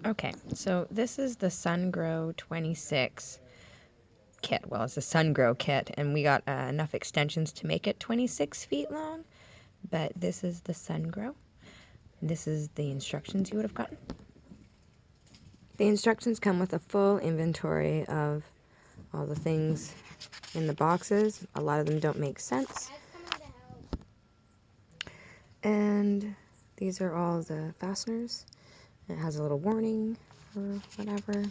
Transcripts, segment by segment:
Okay, so this is the Sungrow 26 kit. Well, it's a Sungrow kit, and we got enough extensions to make it 26 feet long, but this is the Sungrow. This is the instructions you would have gotten. The instructions come with a full inventory of all the things in the boxes. A lot of them don't make sense. And these are all the fasteners. It has a little warning or whatever.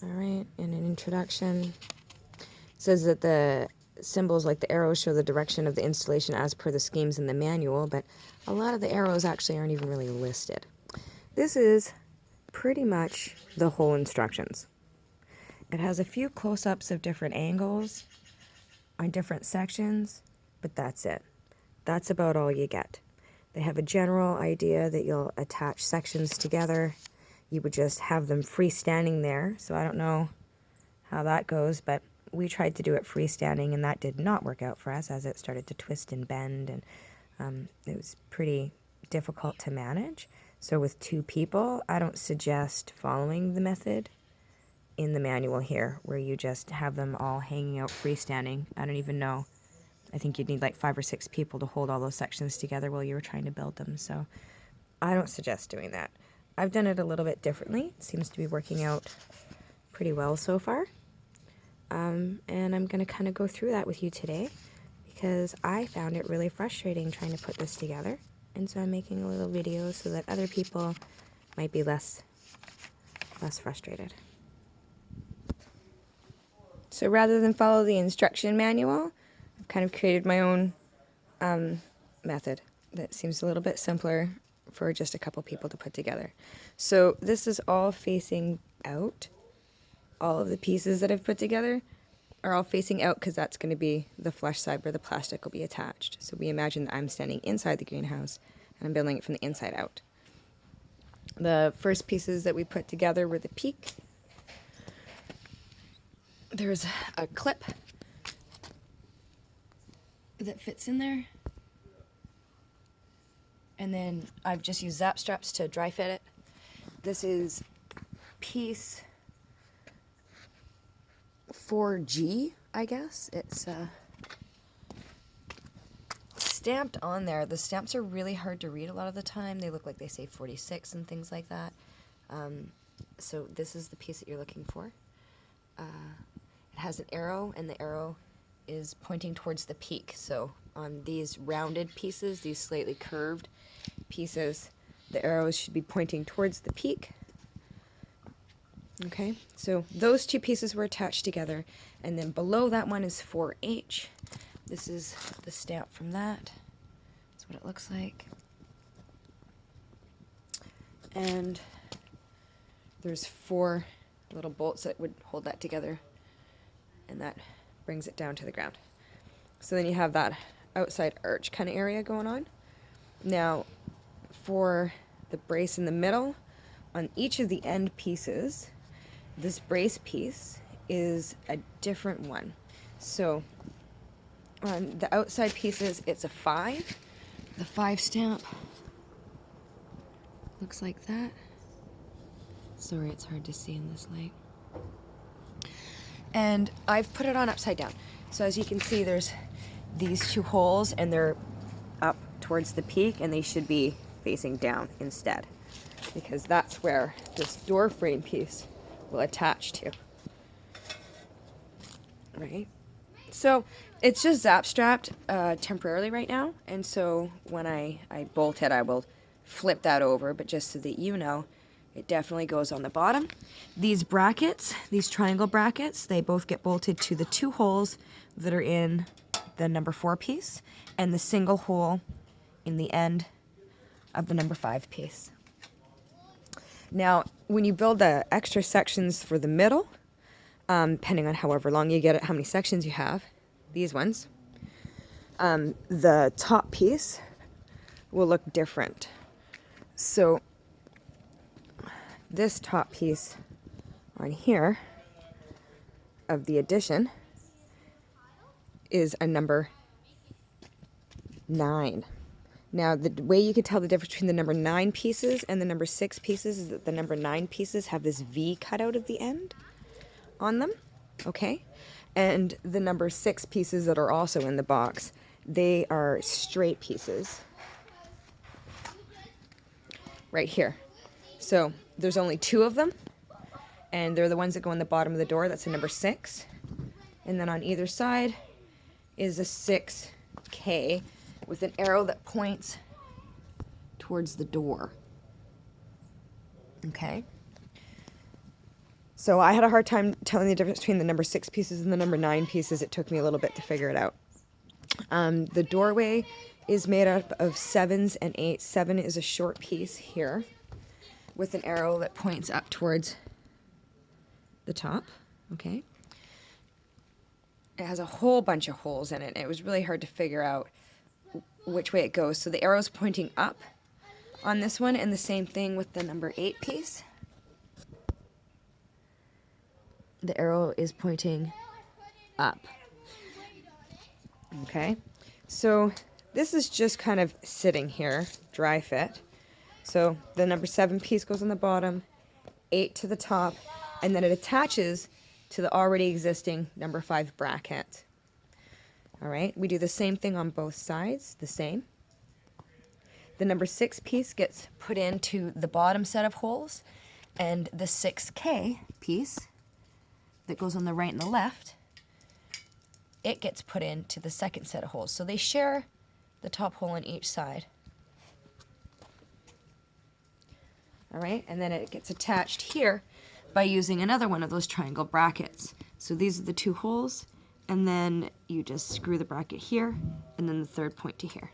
Alright, and an introduction. It says that the symbols like the arrows show the direction of the installation as per the schemes in the manual, but a lot of the arrows actually aren't even really listed. This is pretty much the whole instructions. It has a few close-ups of different angles on different sections, but that's it. That's about all you get. They have a general idea that you'll attach sections together. You would just have them freestanding there, so I don't know how that goes, but we tried to do it freestanding, and that did not work out for us as it started to twist and bend, and it was pretty difficult to manage. So with two people, I don't suggest following the method in the manual here, where you just have them all hanging out freestanding. I don't even know. I think you'd need like 5 or 6 people to hold all those sections together while you were trying to build them, so I don't suggest doing that. I've done it a little bit differently. It seems to be working out pretty well so far. And I'm going to kind of go through that with you today because I found it really frustrating trying to put this together. And so I'm making a little video so that other people might be less frustrated. So rather than follow the instruction manual, I've kind of created my own method that seems a little bit simpler for just a couple people to put together. So this is all facing out. All of the pieces that I've put together are all facing out because that's going to be the flush side where the plastic will be attached. So we imagine that I'm standing inside the greenhouse and I'm building it from the inside out. The first pieces that we put together were the peak. There's a clip that fits in there. And then I've just used zap straps to dry fit it. This is piece 4G, I guess. It's stamped on there. The stamps are really hard to read a lot of the time. They look like they say 46 and things like that. So this is the piece that you're looking for. It has an arrow, and the arrow is pointing towards the peak. So on these rounded pieces, these slightly curved pieces, the arrows should be pointing towards the peak. Okay, so those two pieces were attached together, and then below that one is 4H. This is the stamp from that. That's what it looks like. And there's 4 little bolts that would hold that together, and that brings it down to the ground. So then you have that outside arch kind of area going on. Now, for the brace in the middle, on each of the end pieces, this brace piece is a different one. So on the outside pieces, it's a 5. The 5 stamp looks like that. Sorry, it's hard to see in this light. And I've put it on upside down. So as you can see, there's these 2 holes, and they're up towards the peak, and they should be facing down instead, because that's where this door frame piece will attach to. Right? So it's just zap strapped temporarily right now, and so when I bolt it, I will flip that over, but just so that you know, it definitely goes on the bottom. These brackets, these triangle brackets, they both get bolted to the 2 holes that are in the number 4 piece and the single hole in the end of the number 5 piece. Now, when you build the extra sections for the middle, depending on however long you get it, how many sections you have, these ones, the top piece will look different. So this top piece on here of the addition is a number 9. Now, the way you can tell the difference between the number 9 pieces and the number 6 pieces is that the number 9 pieces have this V cut out at the end on them, okay? And the number 6 pieces that are also in the box, they are straight pieces right here. So there's only 2 of them, and they're the ones that go in the bottom of the door. That's the number 6. And then on either side is a 6K with an arrow that points towards the door. Okay? So I had a hard time telling the difference between the number 6 pieces and the number 9 pieces. It took me a little bit to figure it out. The doorway is made up of 7s and 8s. 7 is a short piece here with an arrow that points up towards the top. Okay? It has a whole bunch of holes in it. It was really hard to figure out which way it goes. So the arrow's pointing up on this one, and the same thing with the number 8 piece. The arrow is pointing up. Okay, so this is just kind of sitting here, dry fit. So the number 7 piece goes on the bottom, 8 to the top, and then it attaches to the already existing number 5 bracket. All right, we do the same thing on both sides, the same. The number 6 piece gets put into the bottom set of holes, and the 6K piece that goes on the right and the left, it gets put into the second set of holes. So they share the top hole on each side. All right, and then it gets attached here by using another one of those triangle brackets. So these are the 2 holes, and then you just screw the bracket here, and then the third point to here.